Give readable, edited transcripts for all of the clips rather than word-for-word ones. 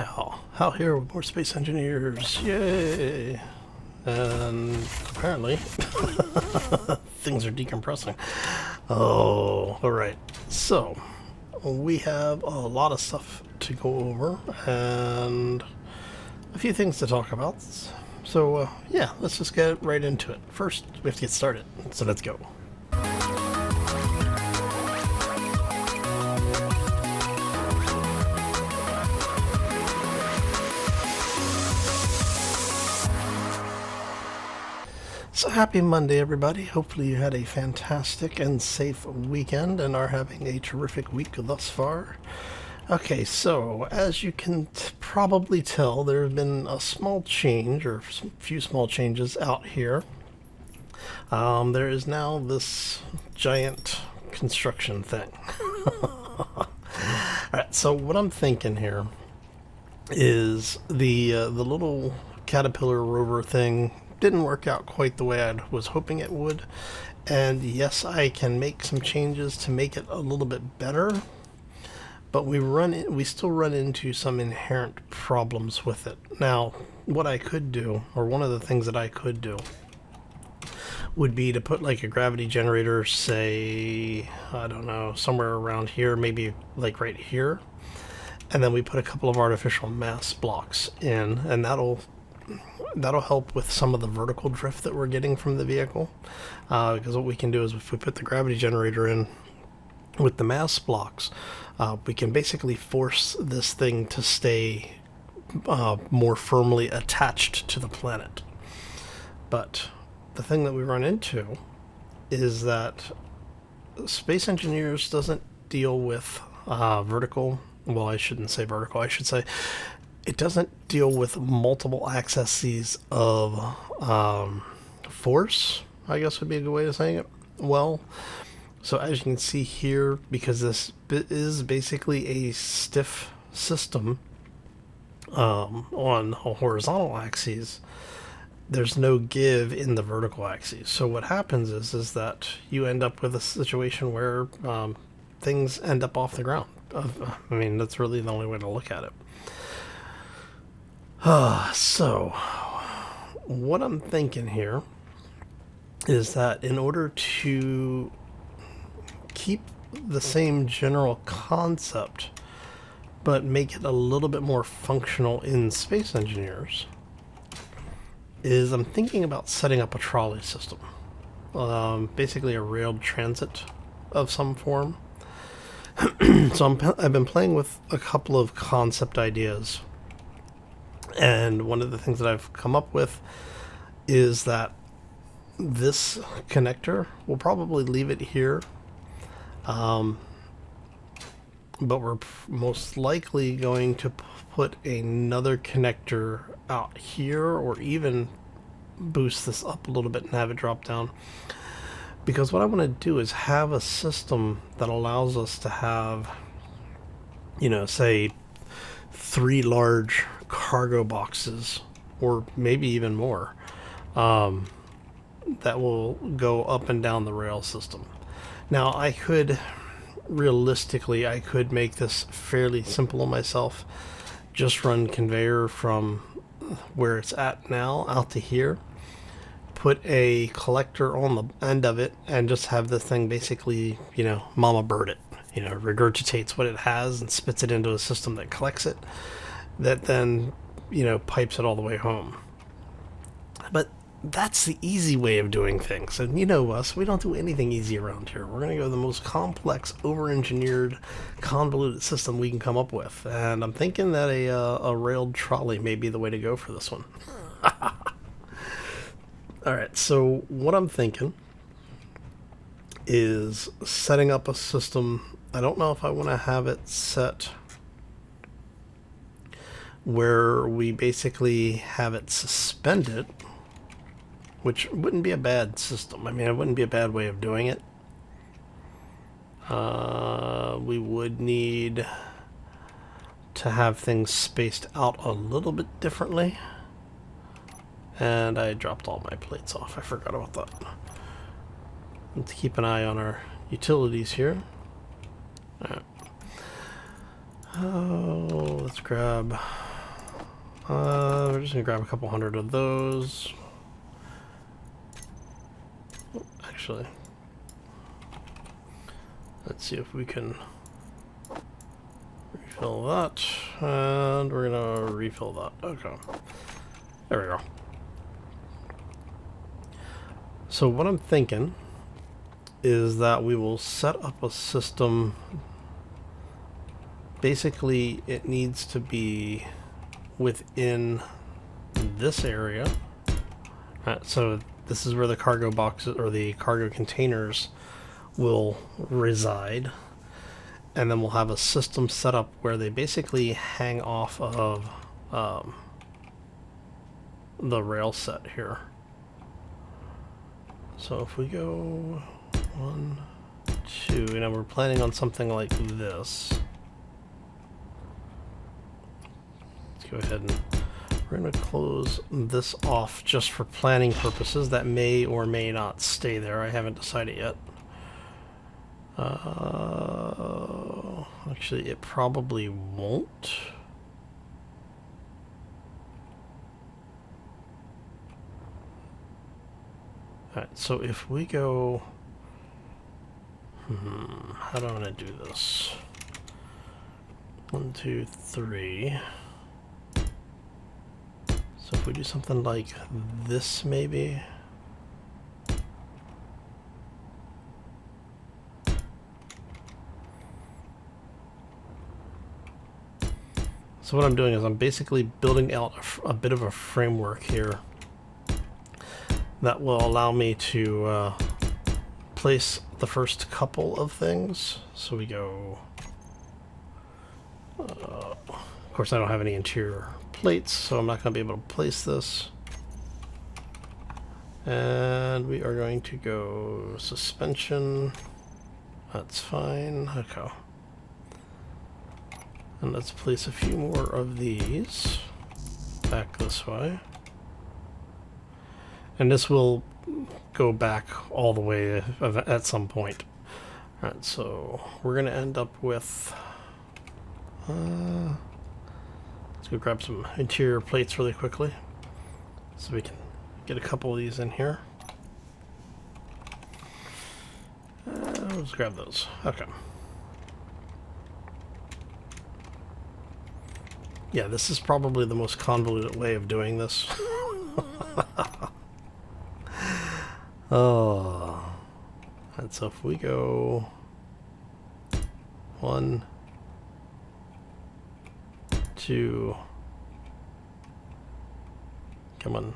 Hal here with more space engineers. Yay! And apparently, things are decompressing. Oh, alright. So, we have a lot of stuff to go over and a few things to talk about. So, yeah, let's just get right into it. First, we have to get started. So let's go. So happy Monday, everybody. Hopefully you had a fantastic and safe weekend and are having a terrific week thus far. Okay, so as you can probably tell, there have been a small change, or a few small changes out here. There is now this giant construction thing. Alright, so what I'm thinking here is the little caterpillar rover thing didn't work out quite the way I was hoping it would, and yes, I can make some changes to make it a little bit better, but we still run into some inherent problems with it. Now, what I could do, or one of the things that I could do, would be to put like a gravity generator, say, I don't know, somewhere around here, maybe like right here, and then we put a couple of artificial mass blocks in, and that'll help with some of the vertical drift that we're getting from the vehicle, because what we can do is if we put the gravity generator in with the mass blocks, we can basically force this thing to stay more firmly attached to the planet. But the thing that we run into is that Space Engineers doesn't deal with vertical, well, I shouldn't say vertical, I should say it doesn't deal with multiple accesses of force, I guess would be a good way of saying it. Well, so as you can see here, because this is basically a stiff system on a horizontal axis, there's no give in the vertical axis. So what happens is that you end up with a situation where things end up off the ground. I mean, that's really the only way to look at it. So, what I'm thinking here is that in order to keep the same general concept, but make it a little bit more functional in Space Engineers, is I'm thinking about setting up a trolley system. Basically a railed transit of some form. So I've been playing with a couple of concept ideas. And one of the things that I've come up with is that this connector, we'll probably leave it here, but we're most likely going to put another connector out here, or even boost this up a little bit and have it drop down. Because what I want to do is have a system that allows us to have, you know, say 3 large cargo boxes, or maybe even more, that will go up and down the rail system. Now, realistically, I could make this fairly simple myself. Just run conveyor from where it's at now out to here, put a collector on the end of it, and just have this thing basically, you know, mama bird it. You know, regurgitates what it has and spits it into a system that collects it, that then, you know, pipes it all the way home. But that's the easy way of doing things. And you know us, we don't do anything easy around here. We're going to go the most complex, over-engineered, convoluted system we can come up with. And I'm thinking that a railed trolley may be the way to go for this one. Alright, so what I'm thinking is setting up a system. I don't know if I want to have it set where we basically have it suspended, which wouldn't be a bad system. I mean, it wouldn't be a bad way of doing it. We would need to have things spaced out a little bit differently. And I dropped all my plates off. I forgot about that. Let's keep an eye on our utilities here. All right. Oh, let's grab We're just gonna grab a couple hundred of those. Actually, let's see if we can refill that, and we're gonna refill that. Okay, there we go. So what I'm thinking is that we will set up a system. Basically, it needs to be within this area. So this is where the cargo boxes or the cargo containers will reside. And then we'll have a system set up where they basically hang off of the rail set here. So if we go 1, 2, and we're planning on something like this. Let's go ahead and we're going to close this off just for planning purposes. That may or may not stay there. I haven't decided yet. Actually, it probably won't. Alright, so if we go... how do I want to do this? 1, 2, 3. So if we do something like this, maybe... So what I'm doing is I'm basically building out a bit of a framework here that will allow me to place the first couple of things. So we go... of course I don't have any interior plates, so I'm not going to be able to place this. And we are going to go suspension. That's fine. Okay. And let's place a few more of these back this way. And this will go back all the way at some point. Alright, so we're going to end up with... let's go grab some interior plates really quickly so we can get a couple of these in here. Let's grab those. Okay. Yeah, this is probably the most convoluted way of doing this. Oh. And so if we go 1, 2, come on,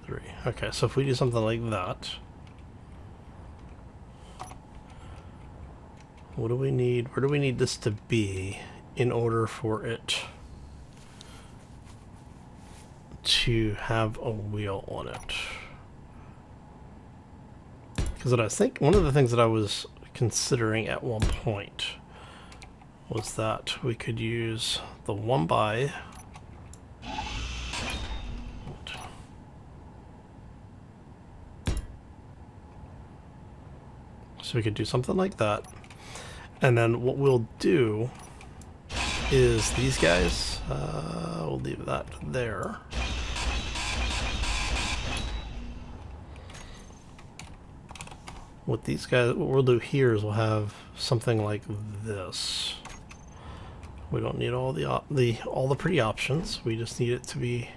3. Okay, so if we do something like that, what do we need? Where do we need this to be in order for it to have a wheel on it? Because I think one of the things that I was considering at one point was that we could use the 1x. So we could do something like that. And then what we'll do is these guys, we'll leave that there. With these guys, what we'll do here is we'll have something like this. We don't need all the pretty options. We just need it to be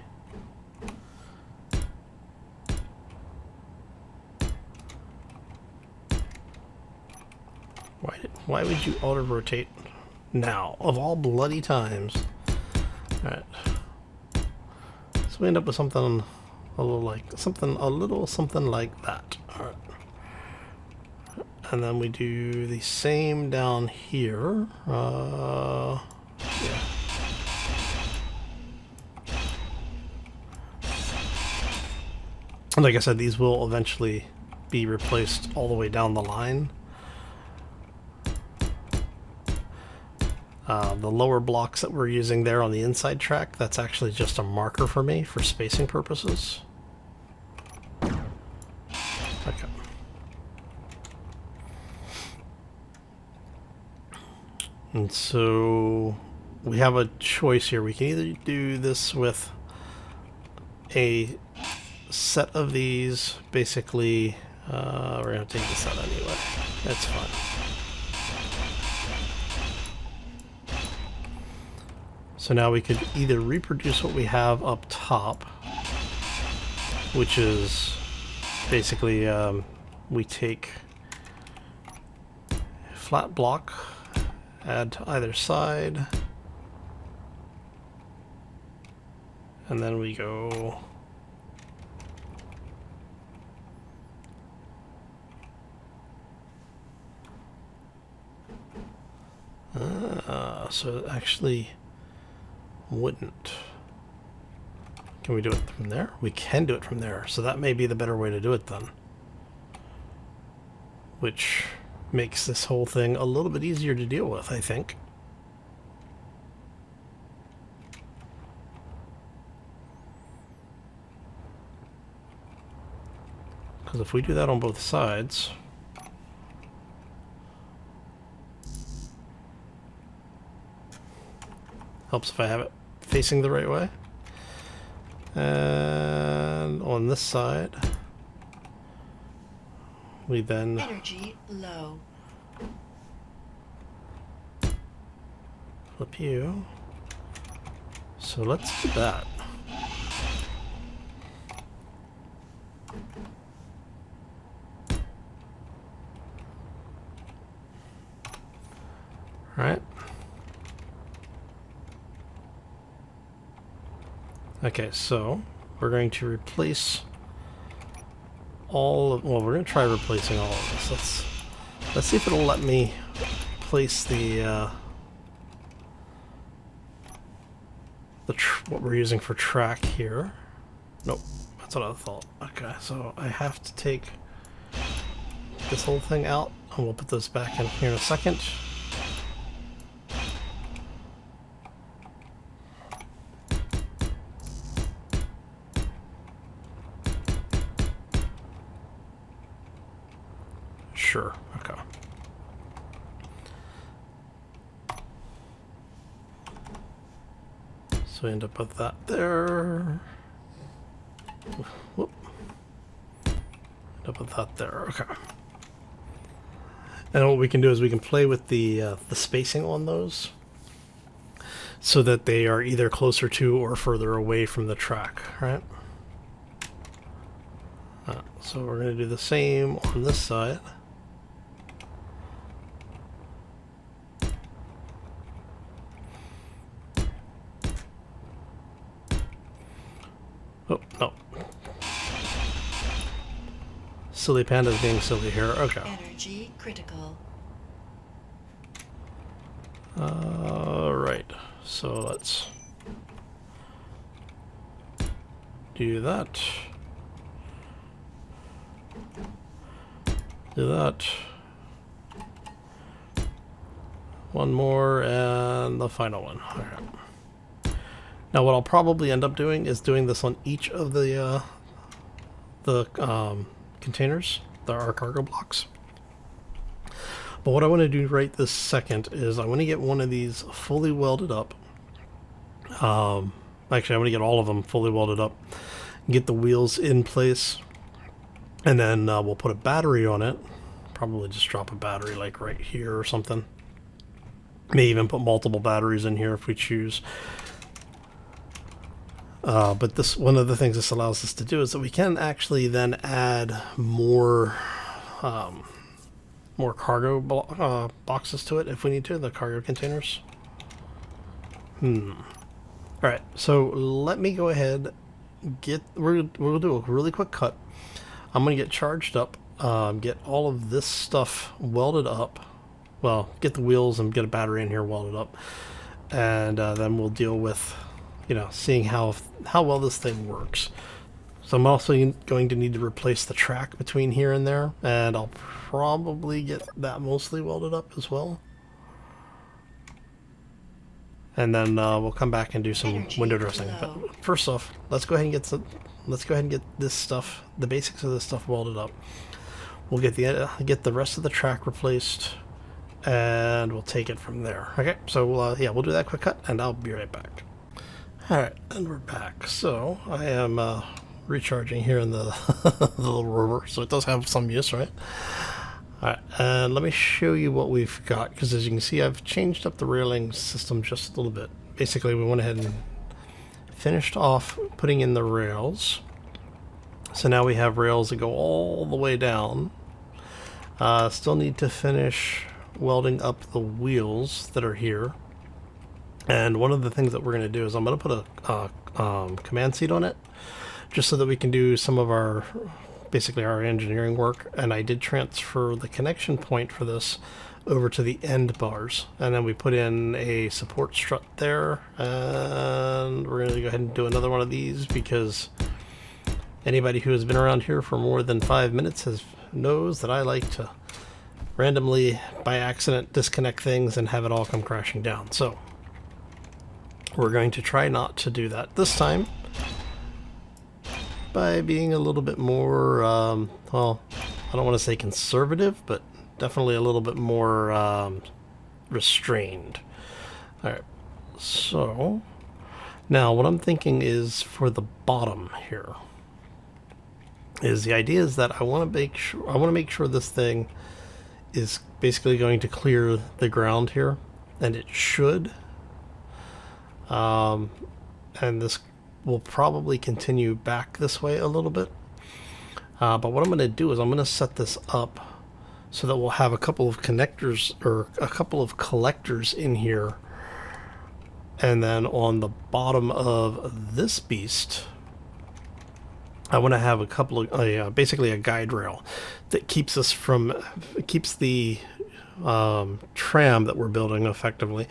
why would you auto rotate now of all bloody times? All right. So we end up with something a little something like that. All right. And then we do the same down here. Yeah. And like I said, these will eventually be replaced all the way down the line. The lower blocks that we're using there on the inside track, that's actually just a marker for me for spacing purposes. Okay. And so we have a choice here. We can either do this with a set of these, basically. We're going to take this out anyway. That's fine. So now we could either reproduce what we have up top, which is basically we take a flat block, add to either side, and then we go so it actually wouldn't. Can we do it from there? We can do it from there, so that may be the better way to do it then. Which makes this whole thing a little bit easier to deal with, I think. Because if we do that on both sides, helps if I have it facing the right way. And on this side, we then energy low. Flip you. So let's do that. All right. Okay, so we're going to replace all of, well, we're going to try replacing all of this. Let's see if it'll let me place the what we're using for track here. Nope, that's what I thought. Okay, so I have to take this whole thing out, and we'll put this back in here in a second. Sure, okay. So we end up with that there. Whoop. End up with that there, okay. And what we can do is we can play with the spacing on those so that they are either closer to or further away from the track, right? So we're going to do the same on this side. Oh, no. Silly panda's being silly here. Okay. Energy critical. Right. So let's do that. Do that. One more and the final one. All right. Now what I'll probably end up doing is doing this on each of the containers, our cargo blocks. But what I want to do right this second is I want to get one of these fully welded up. Actually, I want to get all of them fully welded up, get the wheels in place, and then we'll put a battery on it. Probably just drop a battery like right here or something. May even put multiple batteries in here if we choose. But this, one of the things this allows us to do is that we can actually then add more cargo boxes to it if we need to, the cargo containers. Alright, so let me go ahead, we'll do a really quick cut. I'm going to get charged up, get all of this stuff welded up. Well, get the wheels and get a battery in here welded up. And then we'll deal with, you know, seeing how well this thing works. So I'm also going to need to replace the track between here and there, and I'll probably get that mostly welded up as well. And then we'll come back and do some window dressing. But first off, let's go ahead and get this stuff, the basics of this stuff welded up. We'll get the rest of the track replaced, and we'll take it from there. Okay, so yeah, we'll do that quick cut, and I'll be right back. Alright, and we're back. So, I am recharging here in the, the little rover, so it does have some use, right? Alright, and let me show you what we've got, because as you can see, I've changed up the railing system just a little bit. Basically, we went ahead and finished off putting in the rails. So now we have rails that go all the way down. Still need to finish welding up the wheels that are here. And one of the things that we're going to do is I'm going to put a command seat on it, just so that we can do some of our, basically our engineering work. And I did transfer the connection point for this over to the end bars. And then we put in a support strut there. And we're going to go ahead and do another one of these, because anybody who has been around here for more than 5 minutes knows that I like to randomly, by accident, disconnect things and have it all come crashing down. So we're going to try not to do that this time by being a little bit more, well, I don't want to say conservative, but definitely a little bit more restrained. Alright, so now what I'm thinking is for the bottom here, is the idea is that I want to make sure this thing is basically going to clear the ground here, and it should. And this will probably continue back this way a little bit. But what I'm going to do is I'm going to set this up so that we'll have a couple of connectors, or a couple of collectors in here. And then on the bottom of this beast, I want to have a couple of, basically a guide rail that keeps the tram that we're building effectively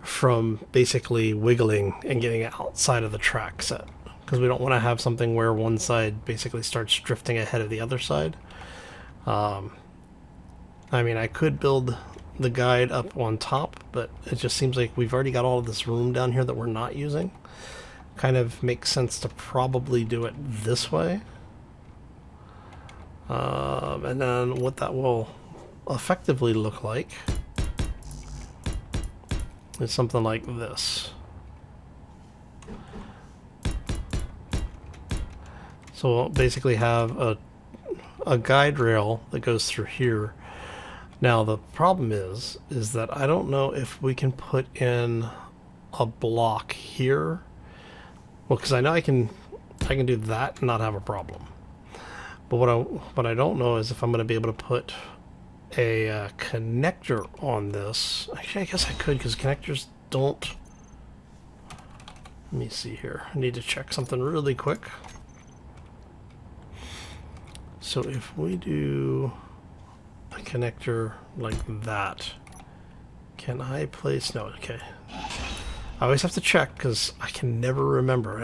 from basically wiggling and getting outside of the track set, because we don't want to have something where one side basically starts drifting ahead of the other side. I mean, I could build the guide up on top, but it just seems like we've already got all of this room down here that we're not using. Kind of makes sense to probably do it this way. And then what that will effectively look like is something like this. So we'll basically have a guide rail that goes through here. Now the problem is that I don't know if we can put in a block here. Well, because I know I can do that and not have a problem. But what I don't know is if I'm going to be able to put a connector on this. Actually, I guess I could, because connectors don't. Let me see here. I need to check something really quick. So if we do a connector like that, can I place? No. Okay. I always have to check because I can never remember.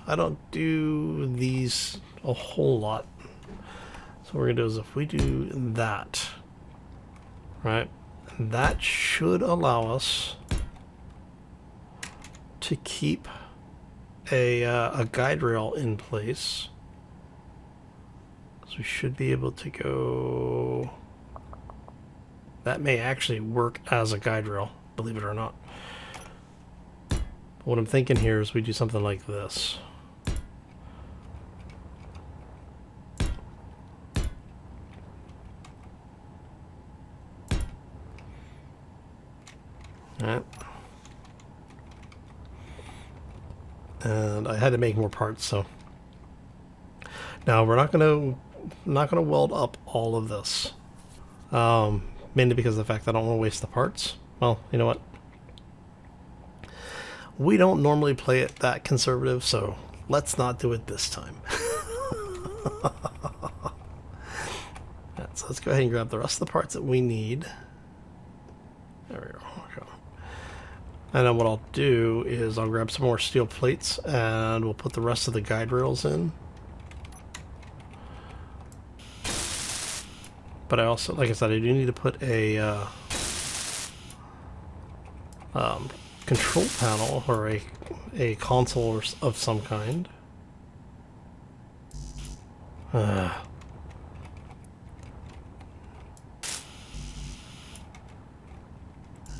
I don't do these a whole lot. So what we're gonna do is if we do that, right, that should allow us to keep a guide rail in place. So we should be able to go. That may actually work as a guide rail, believe it or not. What I'm thinking here is we do something like this. Alright. And I had to make more parts, so now we're not gonna weld up all of this. Mainly because of the fact that I don't want to waste the parts. Well, you know what? We don't normally play it that conservative, so let's not do it this time. So let's go ahead and grab the rest of the parts that we need. There we go. And then what I'll do is I'll grab some more steel plates and we'll put the rest of the guide rails in. But I also, like I said, I do need to put a control panel or a console of some kind.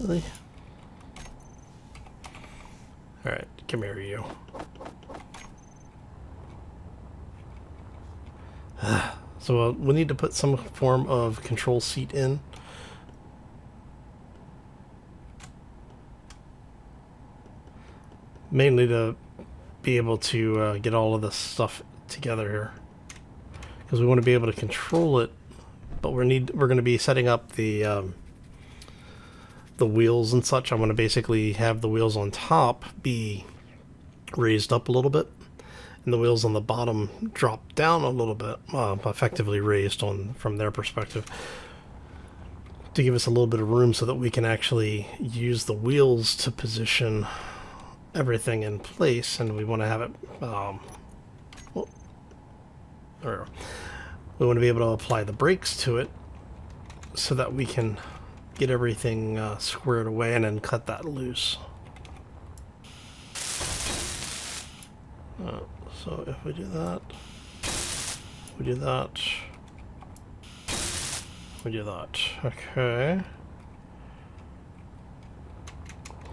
Really? Alright, come here, you. So we need to put some form of control seat in. Mainly to be able to get all of this stuff together here. Because we want to be able to control it, but we're going to be setting up the wheels and such. I'm going to basically have the wheels on top be raised up a little bit, and the wheels on the bottom drop down a little bit, effectively raised from their perspective, to give us a little bit of room so that we can actually use the wheels to position everything in place. And we want to have it we want to be able to apply the brakes to it so that we can get everything squared away and then cut that loose. So if we do that, we do that, we do that. Okay.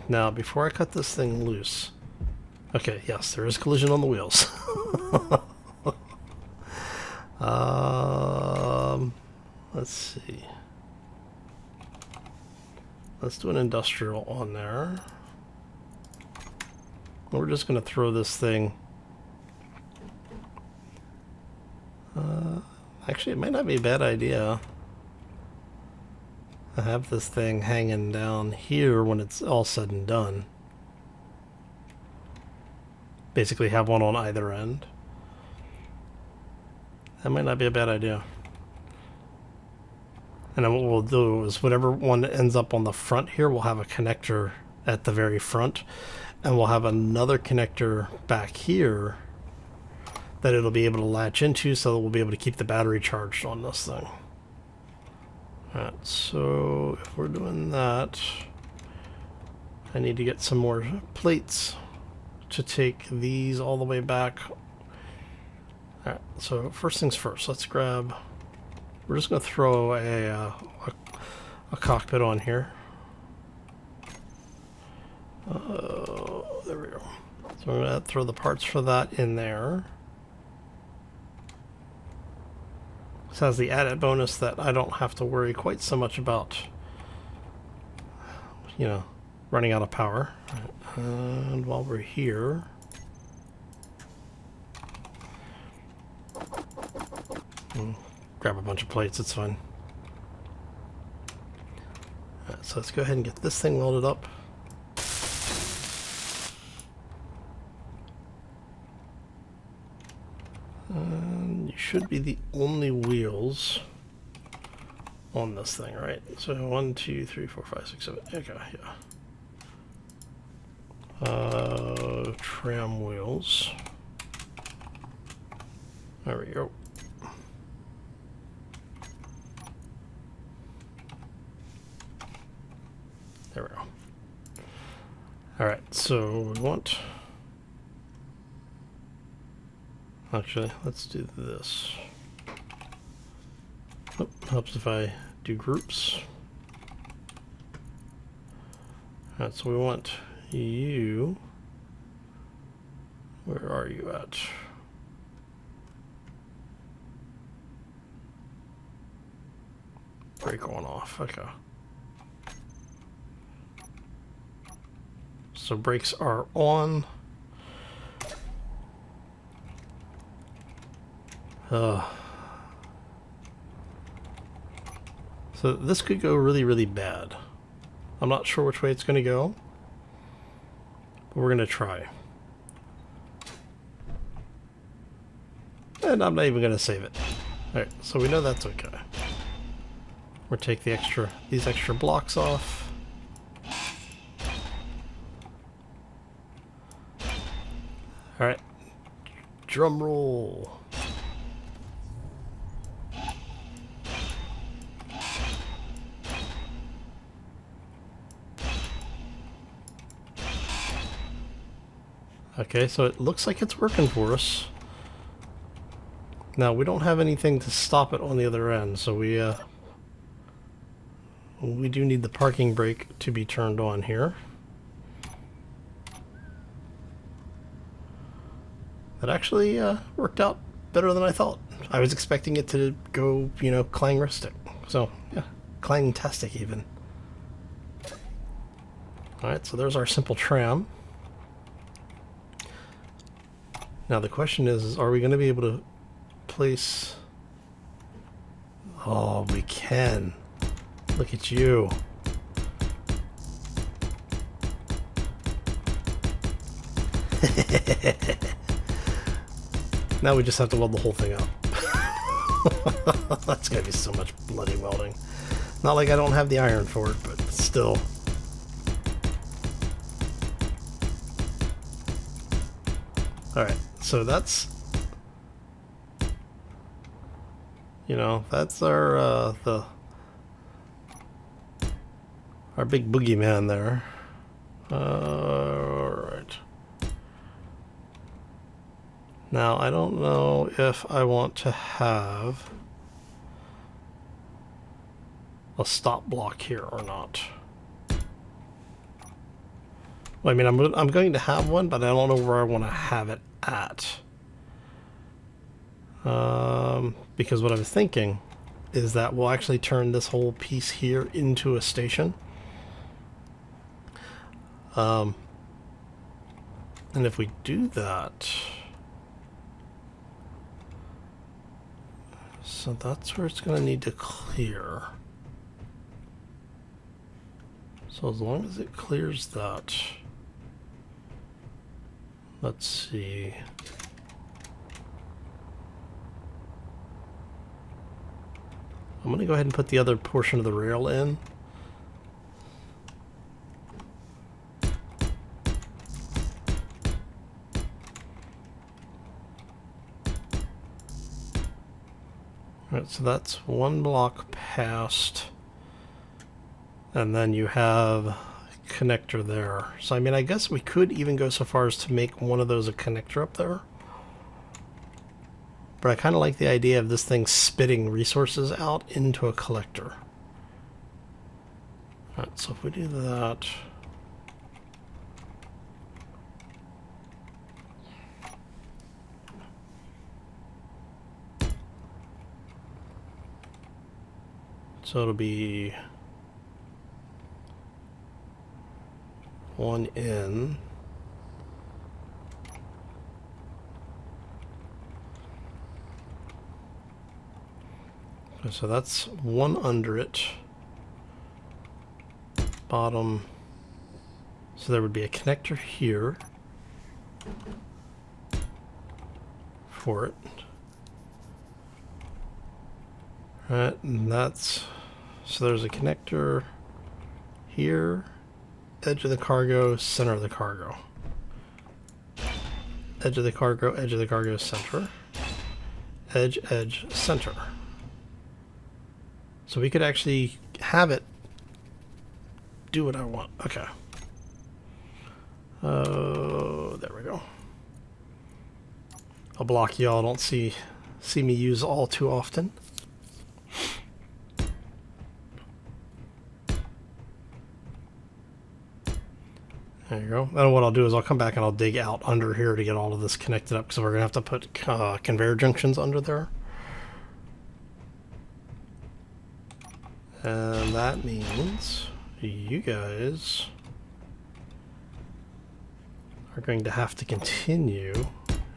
Now, before I cut this thing loose, okay, yes, there is collision on the wheels. Let's see. Let's do an industrial on there. We're just going to throw this thing. Actually, it might not be a bad idea. I have this thing hanging down here when it's all said and done. Basically have one on either end. That might not be a bad idea. And then what we'll do is whatever one ends up on the front here, we'll have a connector at the very front. And we'll have another connector back here that it'll be able to latch into, so that we'll be able to keep the battery charged on this thing. Alright, so if we're doing that, I need to get some more plates to take these all the way back. Alright, so first things first, let's grab, we're just going to throw a cockpit on here. There we go. So I'm going to throw the parts for that in there. This has the added bonus that I don't have to worry quite so much about, you know, running out of power. And while we're here, grab a bunch of plates, it's fine. Alright, so let's go ahead and get this thing welded up. And you should be the only wheels on this thing, right? So 1, 2, 3, 4, 5, 6, 7. Okay, yeah. Tram wheels. There we go. There we go. Alright, so we want... Actually, let's do this. Oh, helps if I do groups. Alright, so we want you... Where are you at? Brake on off, okay. So brakes are on. So this could go really, really bad. I'm not sure which way it's going to go, but we're going to try. And I'm not even going to save it. Alright, so we know that's okay. We'll take these extra blocks off. Alright, drum roll. Okay, so it looks like it's working for us. Now, we don't have anything to stop it on the other end, so we'll we do need the parking brake to be turned on here. That actually worked out better than I thought. I was expecting it to go, you know, clang-ristic. So, yeah, clang-tastic even. Alright, so there's our simple tram. Now the question is are we going to be able to place... Oh, we can. Look at you. Now we just have to weld the whole thing up. That's gonna be so much bloody welding. Not like I don't have the iron for it, but still. Alright, so that's... You know, that's our, our big boogeyman there. Alright. Now, I don't know if I want to have a stop block here or not. Well, I mean, I'm going to have one, but I don't know where I want to have it at. Because what I'm thinking is that we'll actually turn this whole piece here into a station. And if we do that... So that's where it's going to need to clear. So as long as it clears that... Let's see... I'm going to go ahead and put the other portion of the rail in. Alright, so that's one block past. And then you have a connector there. So I mean, I guess we could even go so far as to make one of those a connector up there. But I kind of like the idea of this thing spitting resources out into a collector. Alright, so if we do that... So it'll be... one in... So that's one under it. Bottom. So there would be a connector here for it. Right, and that's... So there's a connector here, edge of the cargo, center of the cargo. Edge of the cargo, center. Edge, edge, center. So we could actually have it do what I want. Okay. Oh, there we go. A block y'all don't see me use all too often. There you go. And what I'll do is I'll come back and I'll dig out under here to get all of this connected up, because we're going to have to put conveyor junctions under there. And that means you guys are going to have to continue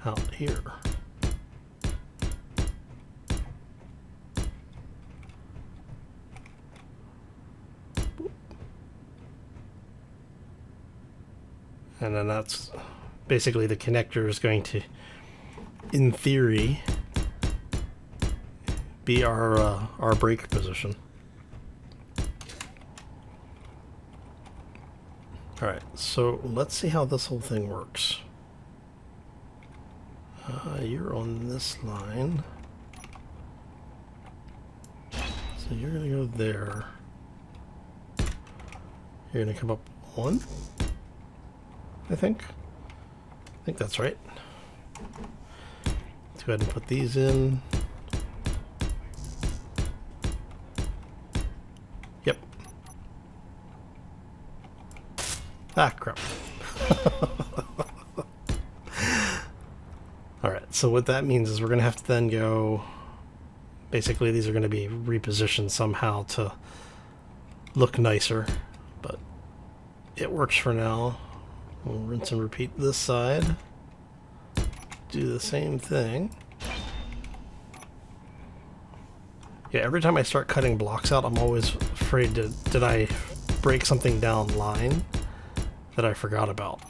out here. And then that's basically the connector is going to, in theory, be our brake position. Alright, so let's see how this whole thing works. You're on this line. So you're going to go there. You're going to come up one, I think. I think that's right. Let's go ahead and put these in. Yep. Ah, crap. Alright, so what that means is we're going to have to then go... Basically, these are going to be repositioned somehow to look nicer, but it works for now. We'll rinse and repeat this side. Do the same thing. Yeah, every time I start cutting blocks out, I'm always afraid to... Did I break something down line that I forgot about?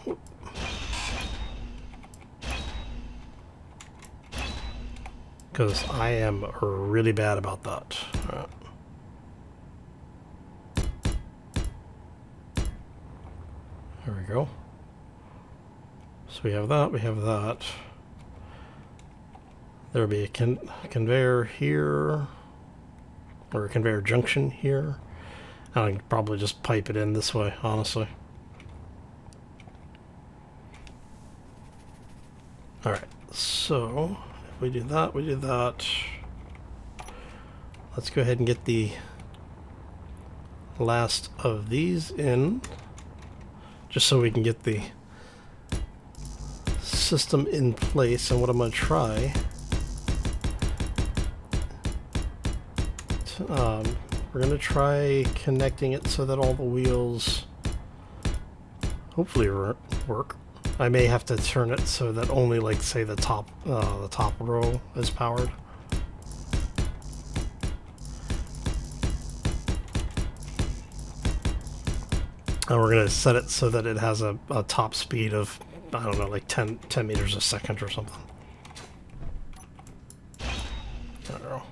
Because I am really bad about that. All right. There we go. So we have that, we have that. There'll be a conveyor here, or a conveyor junction here. I can probably just pipe it in this way, honestly. Alright, so if we do that, we do that. Let's go ahead and get the last of these in, just so we can get the system in place. And what I'm going to try, we're going to try connecting it so that all the wheels hopefully work. I may have to turn it so that only, like, say the top row is powered. And we're going to set it so that it has a top speed of, I don't know, like 10 meters a second or something. I don't know.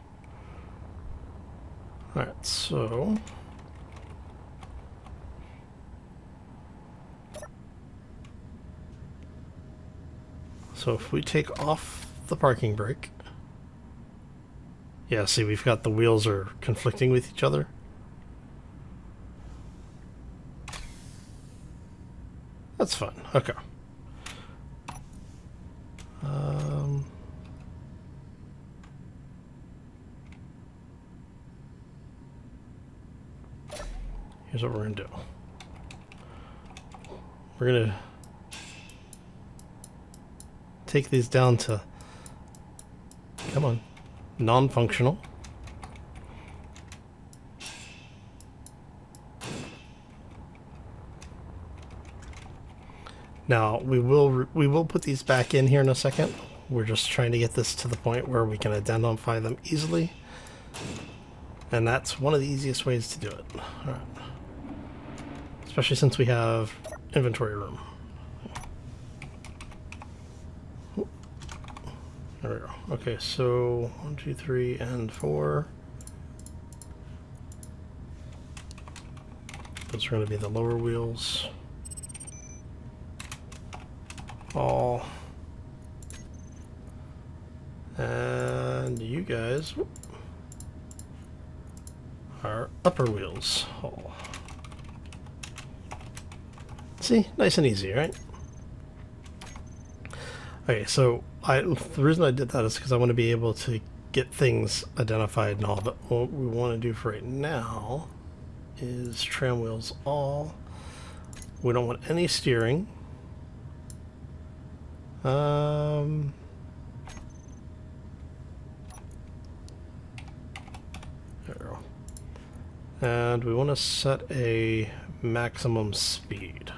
Alright, so... So if we take off the parking brake... Yeah, see, we've got the wheels are conflicting with each other. That's fun. Okay. Here's what we're going to do. We're going to take these down to, come on, non-functional. Now, we will put these back in here in a second. We're just trying to get this to the point where we can identify them easily. And that's one of the easiest ways to do it. All right. Especially since we have inventory room. There we go. Okay, so 1, 2, 3, and 4. Those are going to be the lower wheels. All. And you guys are upper wheels. All. See? Nice and easy, right? Okay, so the reason I did that is because I want to be able to get things identified and all, but what we want to do for right now is tram wheels all. We don't want any steering. There we go. And we want to set a maximum speed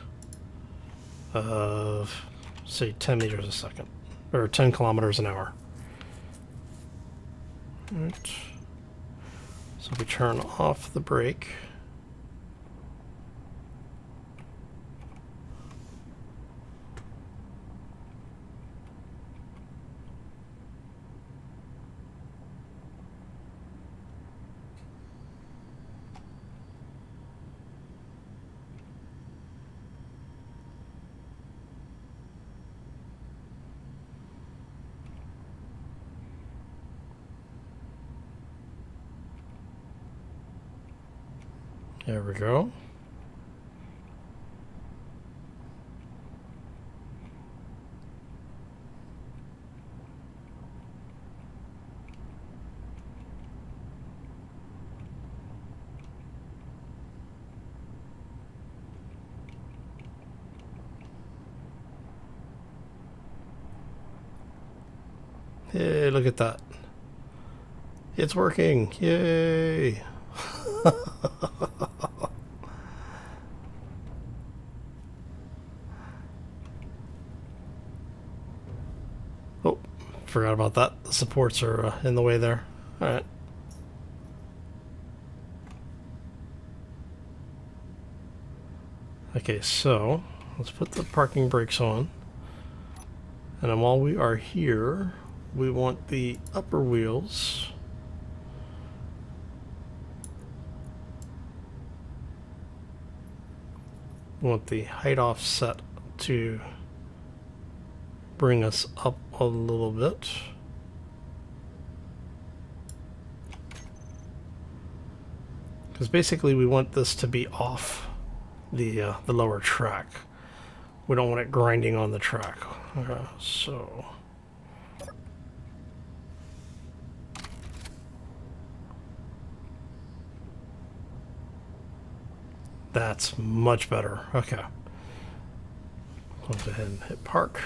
of, say, 10 meters a second, or 10 kilometers an hour. Right. So we turn off the brake. There we go. Hey, look at that. It's working. Yay. Oh, forgot about that. The supports are in the way there. Alright. Okay, so let's put the parking brakes on. And then while we are here, we want the upper wheels. We want the height offset to bring us up a little bit. Because basically we want this to be off the lower track. We don't want it grinding on the track. So that's much better. Okay. I'll go ahead and hit park.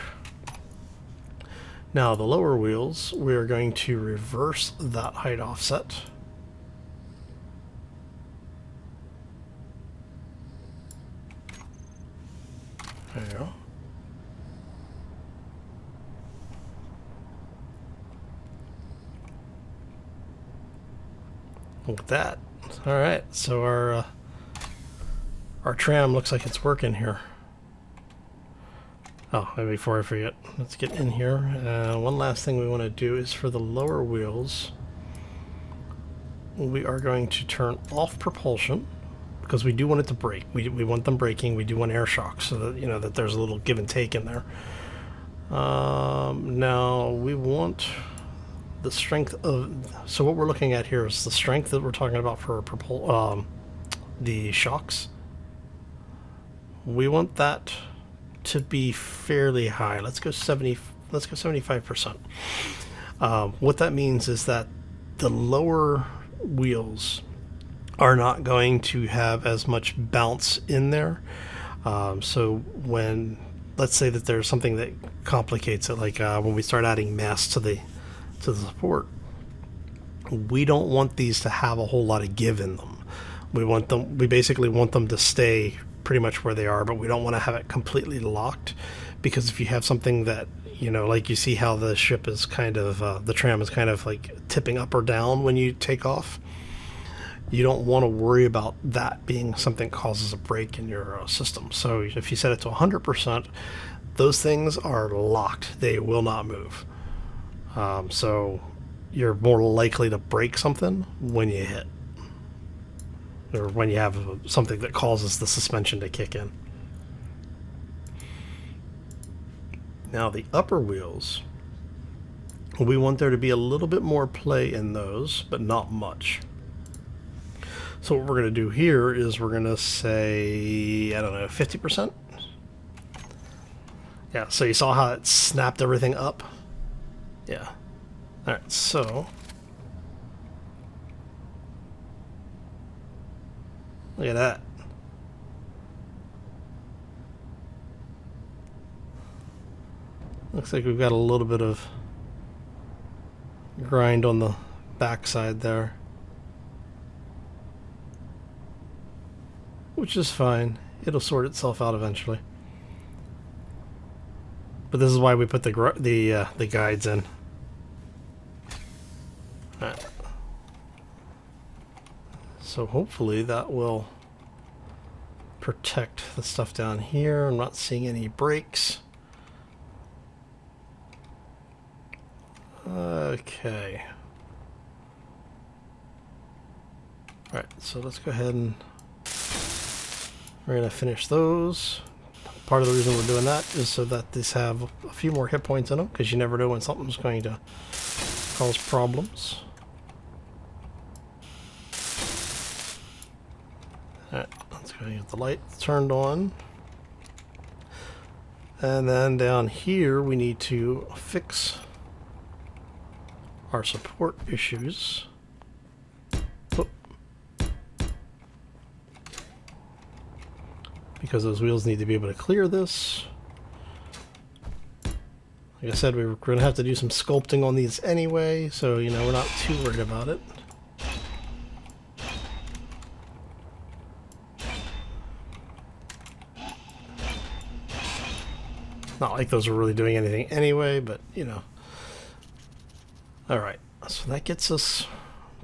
Now the lower wheels, we are going to reverse that height offset. There you go. Look at that. All right, so our tram looks like it's working here. Oh, maybe before I forget, let's get in here. One last thing we want to do is for the lower wheels, we are going to turn off propulsion because we do want it to brake. We want them braking. We do want air shocks so that, you know, that there's a little give and take in there. Now we want the strength of, so what we're looking at here is the strength that we're talking about for the shocks. We want that to be fairly high. Let's go 75%. What that means is that the lower wheels are not going to have as much bounce in there. So when, let's say that there's something that complicates it, like when we start adding mass to the support, we don't want these to have a whole lot of give in them. We basically want them to stay pretty much where they are, but we don't want to have it completely locked, because if you have something that, you know, like you see how the ship is kind of, the tram is kind of like tipping up or down when you take off, you don't want to worry about that being something that causes a break in your system. So if you set it to 100%, those things are locked. They will not move. So you're more likely to break something when you hit, or when you have something that causes the suspension to kick in. Now the upper wheels, we want there to be a little bit more play in those, but not much. So what we're going to do here is we're going to say, I don't know, 50%? Yeah, so you saw how it snapped everything up? Yeah. Alright, so look at that. Looks like we've got a little bit of grind on the backside there, which is fine. It'll sort itself out eventually. But this is why we put the guides in. All right. So hopefully that will protect the stuff down here. I'm not seeing any breaks. Okay. All right, so let's go ahead and we're going to finish those. Part of the reason we're doing that is so that these have a few more hit points in them, because you never know when something's going to cause problems. Alright, let's go get the light turned on. And then down here we need to fix our support issues. Whoop. Because those wheels need to be able to clear this. Like I said, we were going to have to do some sculpting on these anyway, so, you know, we're not too worried about it. Not like those are really doing anything anyway, but, you know. Alright, so that gets us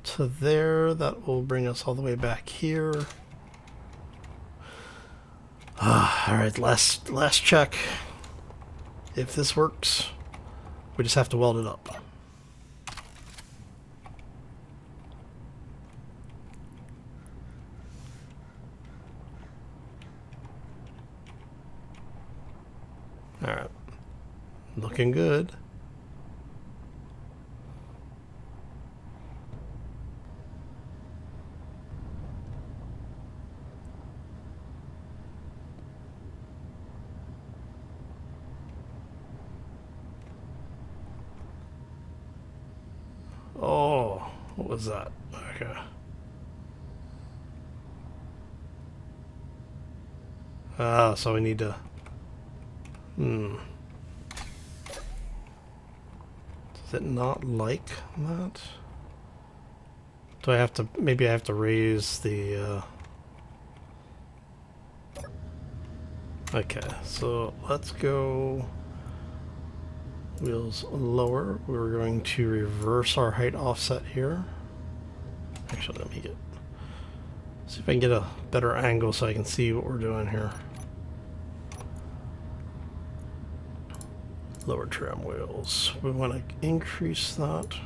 to there. That will bring us all the way back here. Alright, last check. If this works, we just have to weld it up. Alright. Looking good. Oh, what was that? Okay. So we need to... Does it not like that? Do I have to... Maybe I have to raise the... Okay, so let's go... Wheels lower. We're going to reverse our height offset here. Actually, let me see if I can get a better angle so I can see what we're doing here. Lower tram wheels. We want to increase that.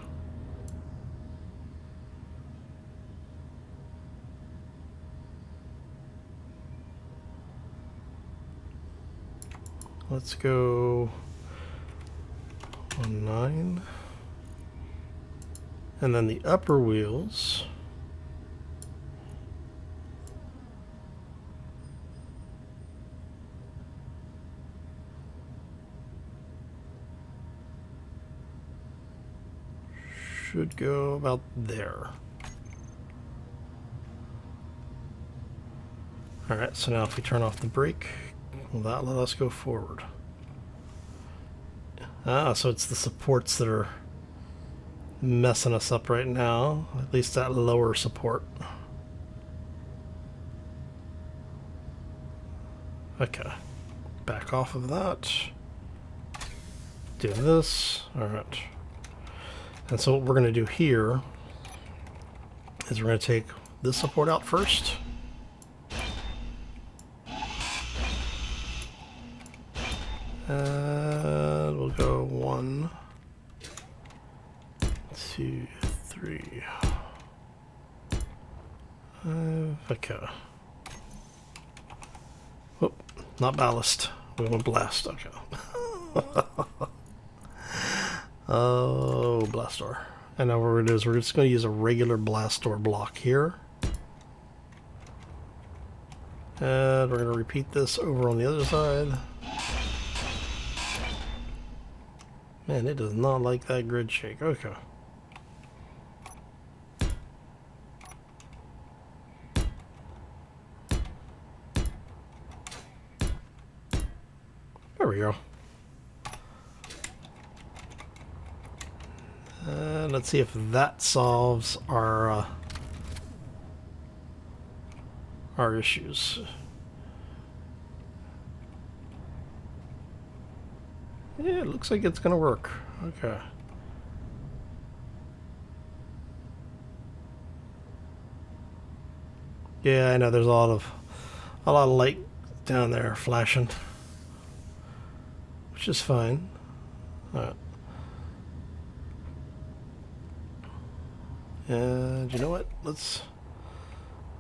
Let's go on 9. And then the upper wheels. Should go about there. Alright, so now if we turn off the brake, will that let us go forward? So it's the supports that are messing us up right now. At least that lower support. Okay. Back off of that. Do this. Alright. And so what we're going to do here is we're going to take this support out first. And we'll go 1, 2, 3, 5. Okay. Oh, not ballast. We want blast. Okay. Oh, blast door. And now what we're going to do is we're just going to use a regular blast door block here. And we're going to repeat this over on the other side. Man, it does not like that grid shake. Okay. There we go. And let's see if that solves our issues. Yeah, it looks like it's gonna work. Okay. Yeah, I know there's a lot of light down there flashing, which is fine. Alright. And you know what? Let's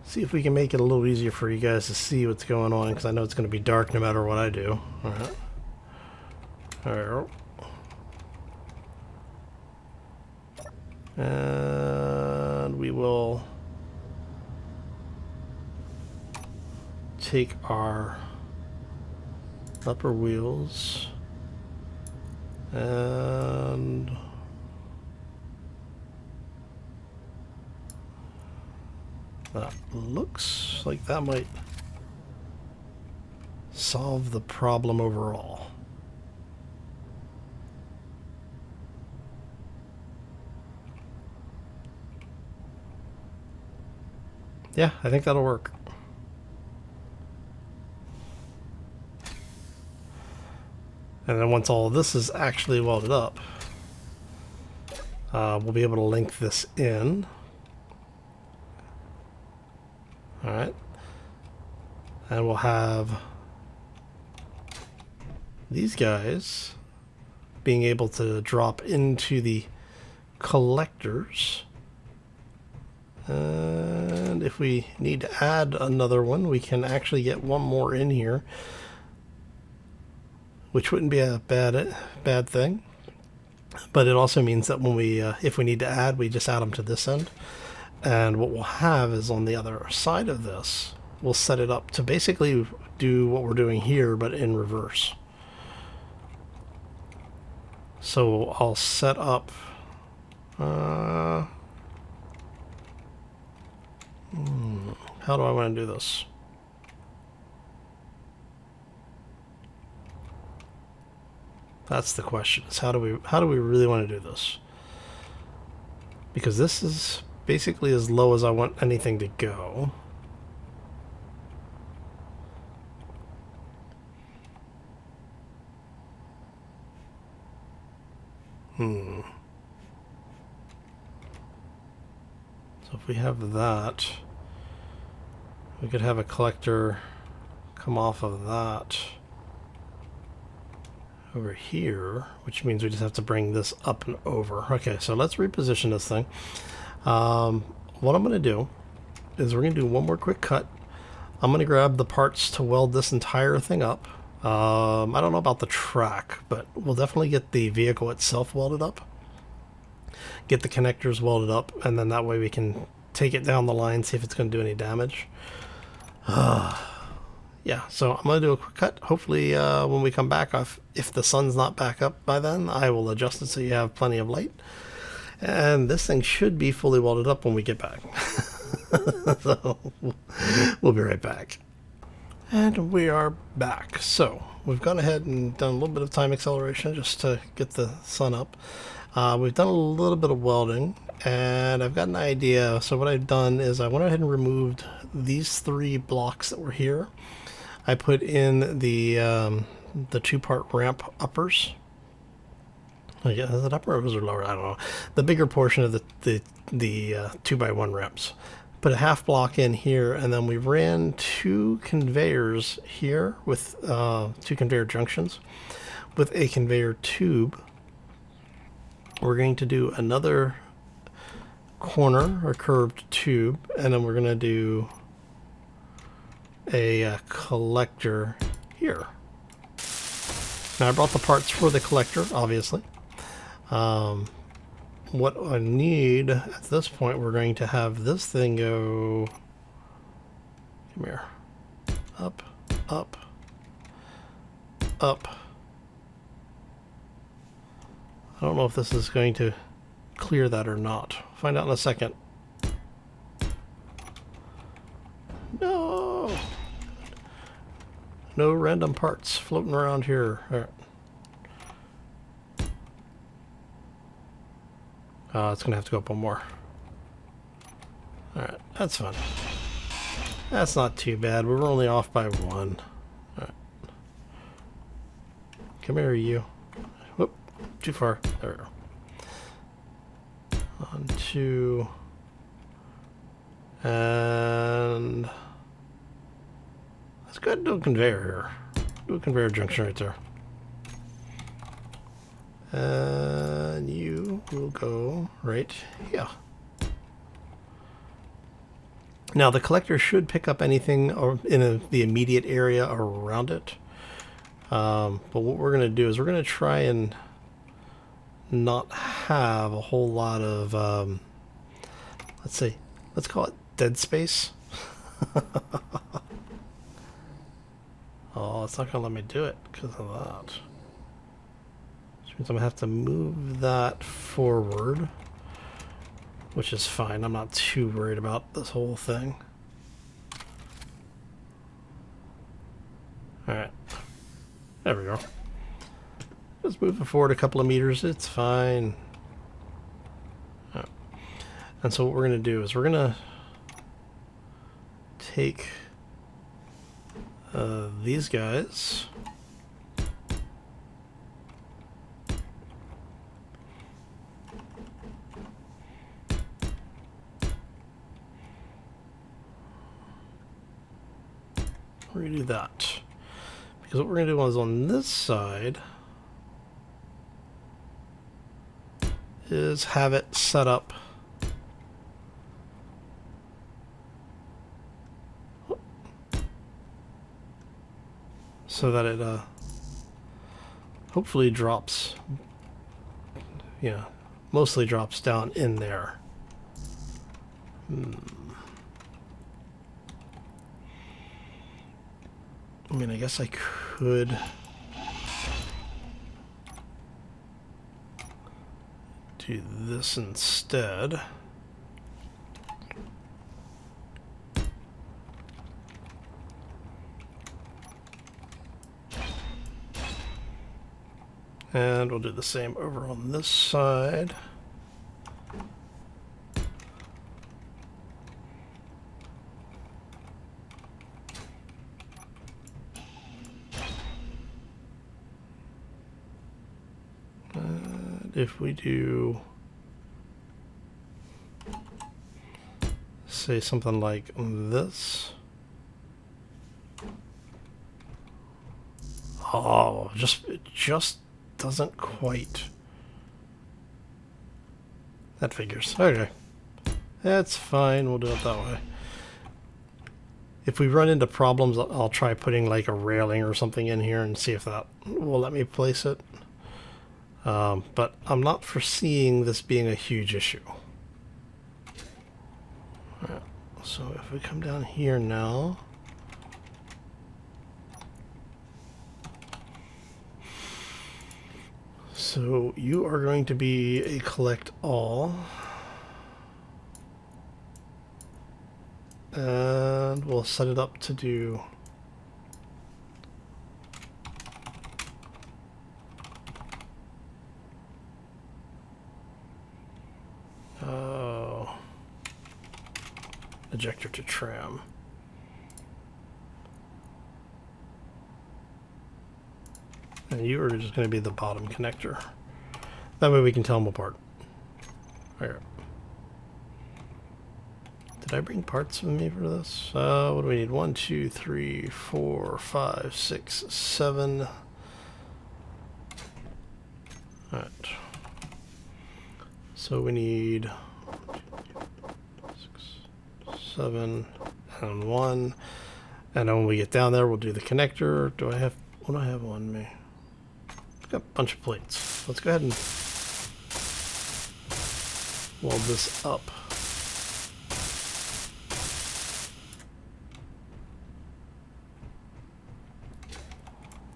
see if we can make it a little easier for you guys to see what's going on, because I know it's going to be dark no matter what I do. Alright. Alright. And we will take our upper wheels and that looks like that might solve the problem overall. Yeah, I think that'll work. And then once all of this is actually welded up, we'll be able to link this in. Alright. And we'll have these guys being able to drop into the collectors. And if we need to add another one, we can actually get one more in here, which wouldn't be a bad thing. But it also means that when we, if we need to add, we just add them to this end. And what we'll have is on the other side of this, we'll set it up to basically do what we're doing here, but in reverse. So I'll set up, how do I want to do this? That's the question, is how do we really want to do this? Because this is basically as low as I want anything to go. So if we have that, we could have a collector come off of that over here, which means we just have to bring this up and over. Okay, so let's reposition this thing. What I'm going to do is we're going to do one more quick cut. I'm going to grab the parts to weld this entire thing up. I don't know about the track, but we'll definitely get the vehicle itself welded up. Get the connectors welded up, and then that way we can take it down the line, see if it's going to do any damage. Yeah, so I'm going to do a quick cut. Hopefully when we come back, if the sun's not back up by then, I will adjust it so you have plenty of light. And this thing should be fully welded up when we get back. So we'll be right back. And we are back. So we've gone ahead and done a little bit of time acceleration just to get the sun up. We've done a little bit of welding, and I've got an idea. So what I've done is I went ahead and removed these 3 blocks that were here. I put in the 2-part ramp uppers. Oh, yeah, is it upper or was it lower? I don't know. The bigger portion of the 2x1 ramps. Put a half block in here, and then we ran 2 conveyors here with 2 conveyor junctions with a conveyor tube. We're going to do another corner or curved tube, and then we're going to do a collector here. Now I brought the parts for the collector, obviously. What I need at this point, we're going to have this thing go, come here, up, up, up. I don't know if this is going to clear that or not. Find out in a second. No! No random parts floating around here. All right. It's going to have to go up one more. Alright, that's fine. That's not too bad. We're only off by 1. Alright. Come here, you. Whoop, too far. There we go. 1, 2. And let's go ahead and do a conveyor here. Do a conveyor junction right there. And you will go right here. Now the collector should pick up anything in the immediate area around it. But what we're going to do is we're going to try and not have a whole lot of, let's call it dead space. Oh, it's not going to let me do it because of that. Which means I'm going to have to move that forward, which is fine. I'm not too worried about this whole thing. Alright. There we go. Just move it forward a couple of meters. It's fine. Right. And so what we're going to do is we're going to take these guys. We're going to do that. Because what we're going to do is on this side is have it set up so that it hopefully drops, mostly drops down in there. I mean, I guess I could do this instead. And we'll do the same over on this side. And if we do, say something like this. Oh, it just doesn't quite. That figures. Okay. That's fine. We'll do it that way. If we run into problems, I'll try putting like a railing or something in here and see if that will let me place it. But I'm not foreseeing this being a huge issue. Alright. So if we come down here now. So you are going to be a collect all. And we'll set it up to do ejector to tram. And you are just going to be the bottom connector. That way we can tell them apart. Alright. Did I bring parts with me for this? What do we need? 1, 2, 3, 4, 5, 6, 7. Alright. So we need 6, 7, and 1. And then when we get down there, we'll do the connector. What do I have on me? I've got a bunch of plates. Let's go ahead and weld this up.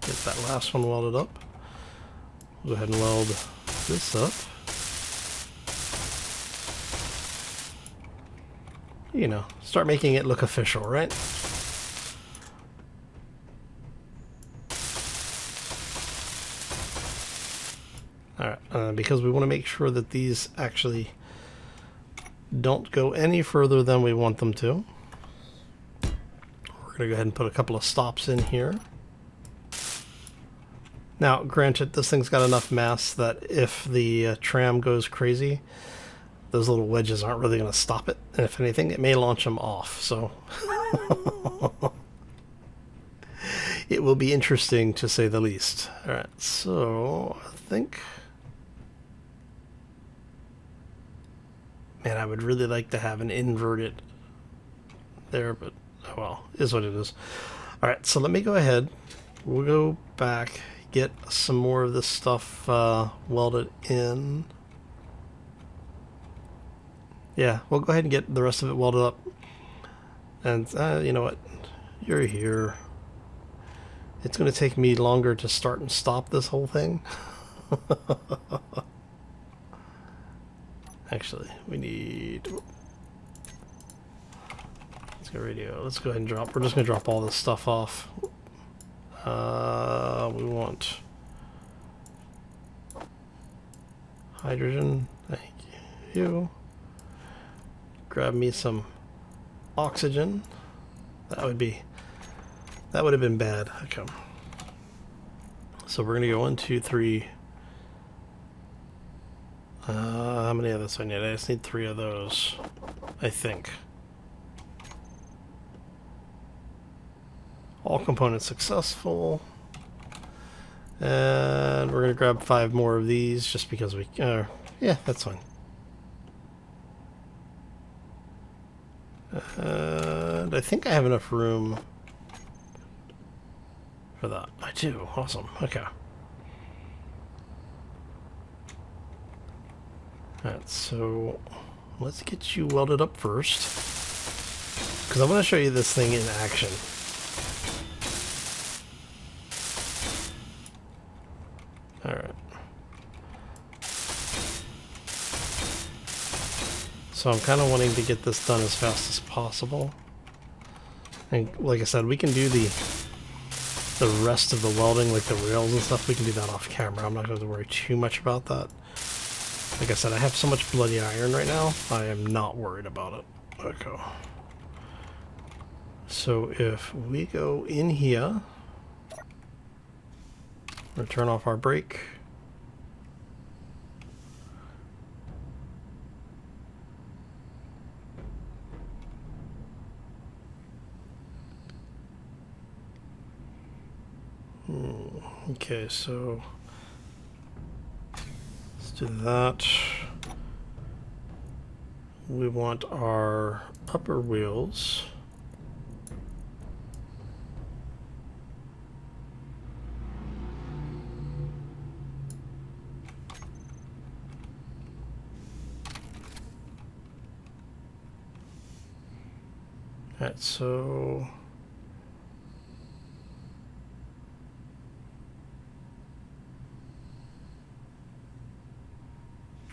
Get that last one welded up. We'll go ahead and weld this up. You know, start making it look official, right? Alright, because we want to make sure that these actually don't go any further than we want them to. We're going to go ahead and put a couple of stops in here. Now, granted, this thing's got enough mass that if the tram goes crazy, those little wedges aren't really going to stop it. And if anything, it may launch them off. So it will be interesting to say the least. All right, so I think, man, I would really like to have an inverted there, but oh well, is what it is. All right, so let me go ahead. We'll go back, get some more of this stuff welded in. Yeah, we'll go ahead and get the rest of it welded up. And you know what? You're here. It's going to take me longer to start and stop this whole thing. Actually, we need... Let's go radio. Let's go ahead and drop. We're just going to drop all this stuff off. We want hydrogen. Thank you. Grab me some oxygen. That would have been bad. Okay. So we're gonna go 1, 2, 3. How many of this I need? I just need 3 of those, I think. All components successful. And we're gonna grab 5 more of these just because we, yeah, that's fine. And I think I have enough room for that. I do. Awesome. Okay. Alright, so let's get you welded up first, because I want to show you this thing in action. Alright. So I'm kind of wanting to get this done as fast as possible. And like I said, we can do the rest of the welding, like the rails and stuff, we can do that off camera. I'm not going to worry too much about that. Like I said, I have so much bloody iron right now, I am not worried about it. Okay. So if we go in here, we'll turn off our brake. Okay, so let's do that. We want our upper wheels. Alright, so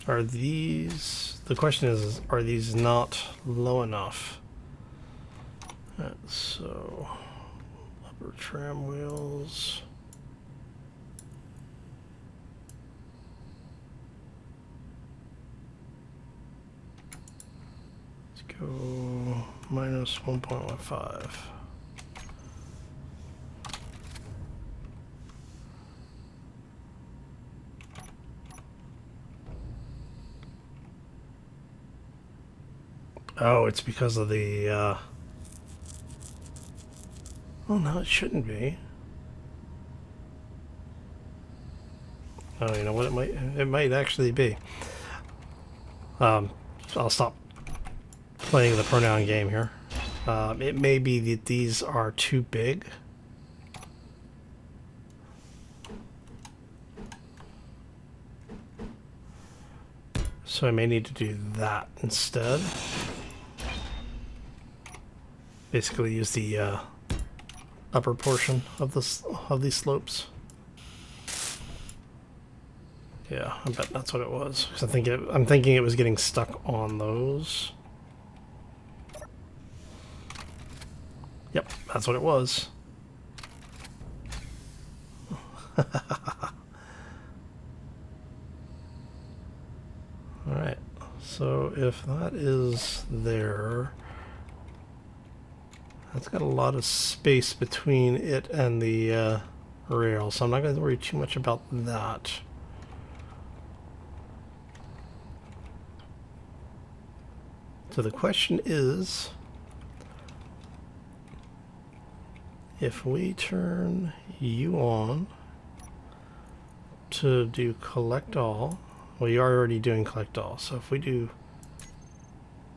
are these, the question is, are these not low enough? Alright, so upper tram wheels. Let's go minus 1.15. Oh, it's because of the, oh no, it shouldn't be. Oh, you know what, it might actually be. I'll stop playing the pronoun game here. It may be that these are too big. So I may need to do that instead. Basically use the upper portion of this of these slopes. Yeah, I bet that's what it was. 'Cause I'm thinking it was getting stuck on those. Yep, that's what it was. Alright, so if that is there, that's got a lot of space between it and the rail, so I'm not going to worry too much about that. So the question is, if we turn you on to do collect all, well, you are already doing collect all, so if we do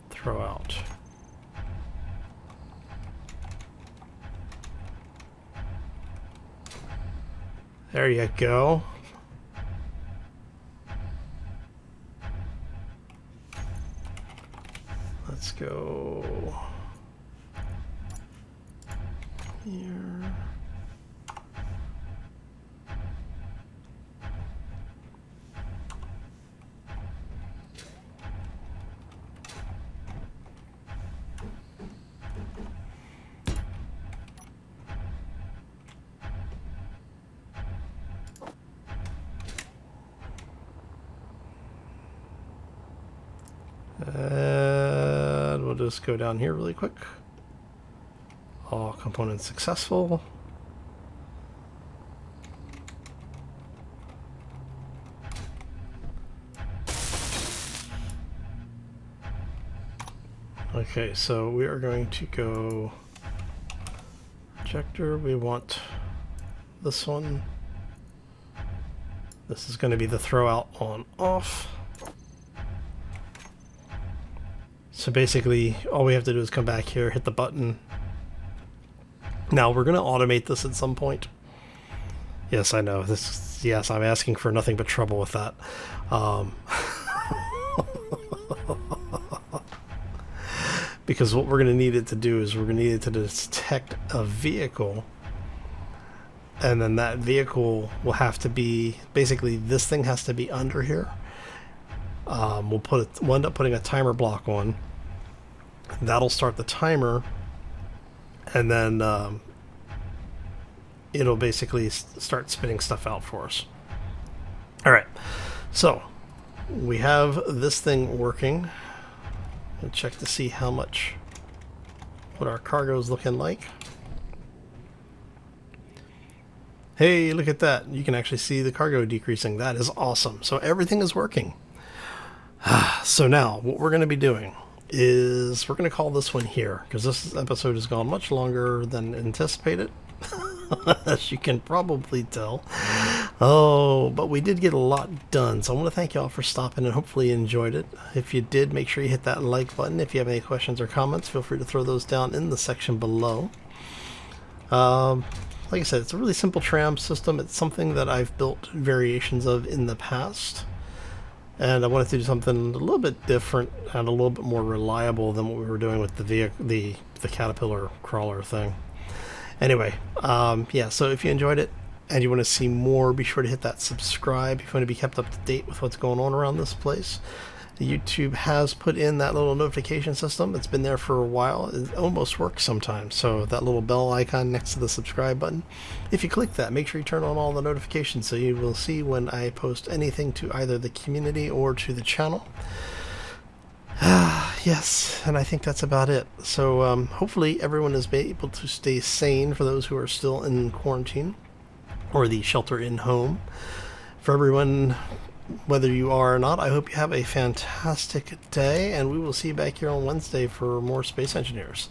throw out, there you go. Let's go here. And we'll just go down here really quick. All components successful. Okay, so we are going to go ejector. We want this one. This is going to be the throw out on off. So basically, all we have to do is come back here, hit the button. Now we're going to automate this at some point. Yes, I know. Yes, I'm asking for nothing but trouble with that. Because what we're going to need it to do is we're going to need it to detect a vehicle, and then that vehicle will have to be, basically this thing has to be under here. We'll end up putting a timer block on. That'll start the timer, and then it'll basically start spitting stuff out for us. Alright, so we have this thing working. And check to see what our cargo is looking like. Hey, look at that. You can actually see the cargo decreasing. That is awesome. So everything is working. So now what we're going to be doing is we're going to call this one here, because this episode has gone much longer than anticipated, as you can probably tell. Oh, but we did get a lot done, so I want to thank you all for stopping and hopefully you enjoyed it. If you did, make sure you hit that like button. If you have any questions or comments, feel free to throw those down in the section below. Like I said, it's a really simple tram system. It's something that I've built variations of in the past, and I wanted to do something a little bit different and a little bit more reliable than what we were doing with the caterpillar crawler thing. Anyway, yeah, so if you enjoyed it and you want to see more, be sure to hit that subscribe if you want to be kept up to date with what's going on around this place. YouTube has put in that little notification system. It's been there for a while. It almost works sometimes. So that little bell icon next to the subscribe button, if you click that, make sure you turn on all the notifications so you will see when I post anything to either the community or to the channel. Yes, and I think that's about it. So hopefully everyone is able to stay sane for those who are still in quarantine or the shelter in home. For everyone, whether you are or not, I hope you have a fantastic day, and we will see you back here on Wednesday for more Space Engineers.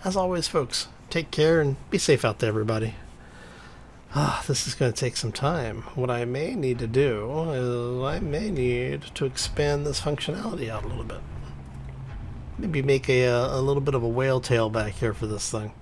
As always, folks, take care and be safe out there, everybody. This is going to take some time. What I may need to do is I may need to expand this functionality out a little bit. Maybe make a little bit of a whale tail back here for this thing.